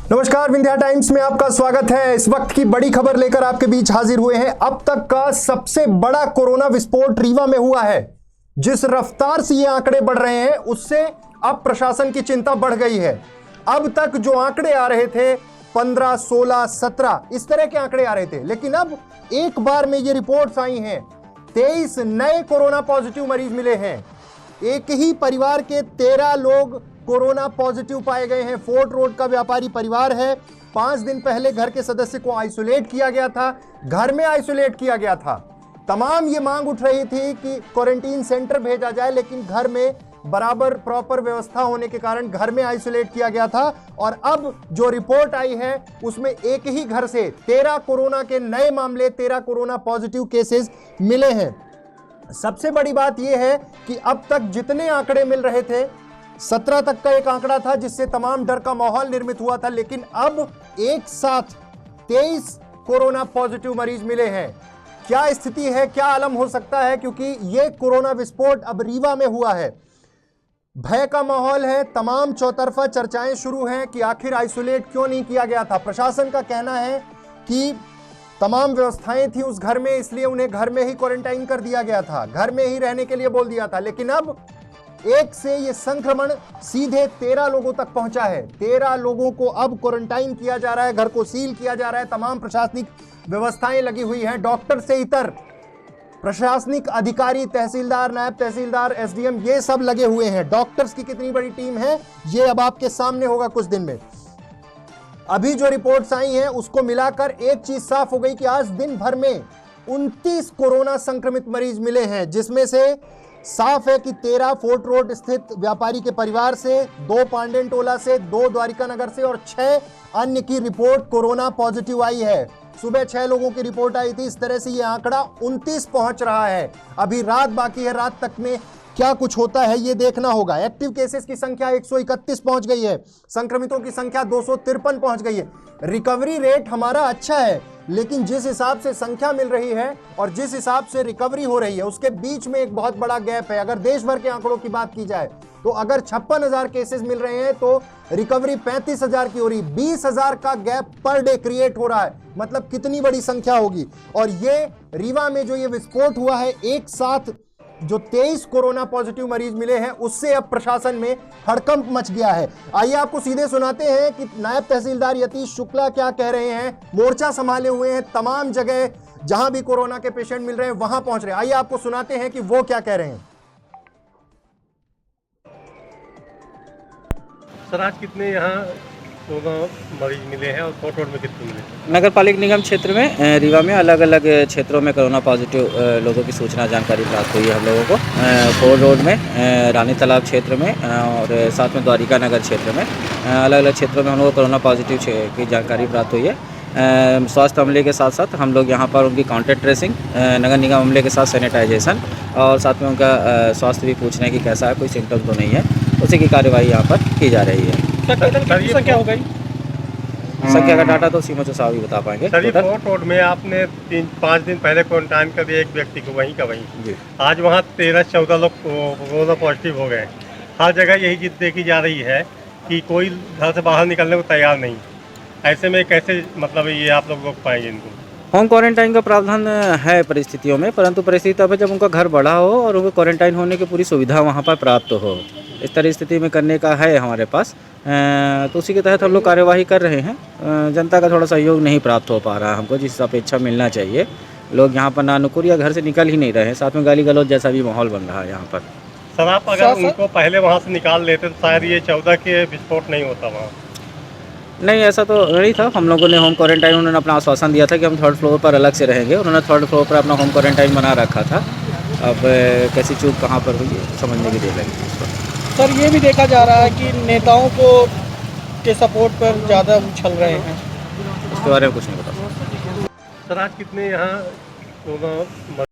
नमस्कार, विंध्या टाइम्स में आपका स्वागत है। इस वक्त की बड़ी खबर लेकर आपके बीच हाजिर हुए हैं। अब तक का सबसे बड़ा कोरोना विस्फोट रीवा में हुआ है। जिस रफ्तार से ये आंकड़े बढ़ रहे हैं उससे अब प्रशासन की चिंता बढ़ गई है। अब तक जो आंकड़े आ रहे थे 15, 16, 17 इस तरह के आंकड़े आ रहे थे, लेकिन अब एक बार में ये रिपोर्ट्स आई हैं 23 नए कोरोना पॉजिटिव मरीज मिले हैं। एक ही परिवार के 13 लोग कोरोना पॉजिटिव पाए गए हैं। फोर्ट रोड का व्यापारी परिवार है। 5 दिन पहले घर के सदस्य को आइसोलेट किया गया था, घर में आइसोलेट किया गया था। तमाम ये मांग उठ रही थी कि क्वारंटीन सेंटर भेजा जाए, लेकिन घर में बराबर प्रॉपर व्यवस्था होने के कारण घर में आइसोलेट किया गया था। और अब जो रिपोर्ट आई है उसमें एक ही घर से 13 कोरोना के नए मामले, 13 कोरोना पॉजिटिव केसेस मिले हैं। सबसे बड़ी बात यह है कि अब तक जितने आंकड़े मिल रहे थे, 17 तक का एक आंकड़ा था जिससे तमाम डर का माहौल निर्मित हुआ था, लेकिन अब एक साथ 23 कोरोना पॉजिटिव मरीज मिले हैं। क्या स्थिति है, क्या आलम हो सकता है, क्योंकि यह कोरोना विस्फोट अब रीवा में हुआ है। भय का माहौल है, तमाम चौतरफा चर्चाएं शुरू हैं कि आखिर आइसोलेट क्यों नहीं किया गया था। प्रशासन का कहना है कि तमाम व्यवस्थाएं थी उस घर में, इसलिए उन्हें घर में ही क्वारंटाइन कर दिया गया था, घर में ही रहने के लिए बोल दिया था। लेकिन अब एक से ये संक्रमण सीधे 13 लोगों तक पहुंचा है। 13 लोगों को अब क्वारंटाइन किया जा रहा है, घर को सील किया जा रहा है। तमाम प्रशासनिक व्यवस्थाएं लगी हुई हैं। डॉक्टर से इतर प्रशासनिक अधिकारी, तहसीलदार, नायब तहसीलदार, एसडीएम, ये सब लगे हुए हैं। डॉक्टर्स की कितनी बड़ी टीम है ये अब आपके सामने होगा कुछ दिन में। अभी जो रिपोर्ट्स आई हैं उसको मिलाकर एक चीज साफ हो गई कि आज दिन भर में 29 कोरोना संक्रमित मरीज मिले हैं, जिसमें से साफ है कि 13 फोर्ट रोड स्थित व्यापारी के परिवार से, 2 पांडेन टोला से, 2 द्वारिका नगर से और 6 अन्य की रिपोर्ट कोरोना पॉजिटिव आई है। सुबह 6 लोगों की रिपोर्ट आई थी। इस तरह से ये आंकड़ा 29 पहुंच रहा है। अभी रात बाकी है, रात तक में क्या कुछ होता है ये देखना होगा। एक्टिव केसेस की संख्या 131 पहुंच गई है, संक्रमितों की संख्या 253 पहुंच गई है। रिकवरी रेट हमारा अच्छा है, लेकिन जिस हिसाब से संख्या मिल रही है और जिस हिसाब से रिकवरी हो रही है उसके बीच में एक बहुत बड़ा गैप है। अगर देश भर के आंकड़ों की बात की जाए तो अगर 56,000 केसेस मिल रहे हैं तो रिकवरी 35,000 की हो रही, 20,000 का गैप पर डे क्रिएट हो रहा है। मतलब कितनी बड़ी संख्या होगी। और ये रीवा में जो ये विस्फोट हुआ है, एक साथ जो 23 कोरोना पॉजिटिव मरीज मिले हैं, उससे अब प्रशासन में हड़कंप मच गया है। आइए आपको सीधे सुनाते हैं कि नायब तहसीलदार यतीश शुक्ला क्या कह रहे हैं। मोर्चा संभाले हुए हैं, तमाम जगह जहां भी कोरोना के पेशेंट मिल रहे हैं वहां पहुंच रहे हैं। आइए आपको सुनाते हैं कि वो क्या कह रहे हैं। सर, आज कितने यहाँ कोरोना मरीज मिले हैं और फोर्ट रोड में कितने मिले? नगर पालिका निगम क्षेत्र में रीवा में अलग अलग क्षेत्रों में कोरोना पॉजिटिव लोगों की सूचना जानकारी प्राप्त हुई है हम लोगों को। फोर्ट रोड में, रानी तालाब क्षेत्र में और साथ में द्वारिका नगर क्षेत्र में, अलग अलग क्षेत्रों में हम लोगों को कोरोना पॉजिटिव की जानकारी प्राप्त हुई है। स्वास्थ्य अमले के साथ साथ हम लोग यहाँ पर उनकी कॉन्टैक्ट ट्रेसिंग, नगर निगम अमले के साथ सैनिटाइजेशन और साथ में उनका स्वास्थ्य भी पूछने की कैसा है, कोई सिम्टम्स तो नहीं है, उसी की कार्रवाई यहाँ पर की जा रही है। संख्या हो गई? संख्या का डाटा तो सीमा साहब ही बता पाएंगे। सर, फोर्ट रोड में आपने 3-5 दिन पहले क्वारंटाइन कर दिया एक व्यक्ति को, वहीं का वहीं जी। आज वहाँ 13-14 लोग कोरोना पॉजिटिव हो गए। हर जगह यही जिद देखी जा रही है कि कोई घर से बाहर निकलने को तैयार नहीं। ऐसे में कैसे मतलब ये आप लोग रोक पाएंगे इनको? होम क्वारंटाइन का प्रावधान है परिस्थितियों में, परंतु परिस्थिति तब है जब उनका घर बड़ा हो और उनको क्वारंटाइन होने की पूरी सुविधा वहाँ पर प्राप्त हो। इस तरह स्थिति में करने का है हमारे पास, तो उसी के तहत हम लोग कार्यवाही कर रहे हैं। जनता का थोड़ा सहयोग नहीं प्राप्त हो पा रहा है हमको, जिस अपेक्षा मिलना चाहिए। लोग यहाँ पर नानुकुर या घर से निकल ही नहीं रहे हैं, साथ में गाली गलौज जैसा भी माहौल बन रहा है यहाँ पर। सर, आप अगर उनको पहले वहाँ से निकाल लेते तो शायद ये 14 के विस्फोट नहीं होता वहाँ। नहीं, ऐसा तो नहीं था। हम लोगों ने होम क्वारंटाइन, उन्होंने अपना आश्वासन दिया था कि हम 3rd फ्लोर पर अलग से रहेंगे। उन्होंने 3rd फ्लोर पर अपना होम क्वारंटाइन बना रखा था। अब कैसी चूक कहाँ पर हुई है समझने की देर लगी इस पर। सर, ये भी देखा जा रहा है कि नेताओं को के सपोर्ट पर ज़्यादा उछल रहे हैं, इसके बारे में कुछ नहीं पता। सर, आज कितने यहाँ कोरोना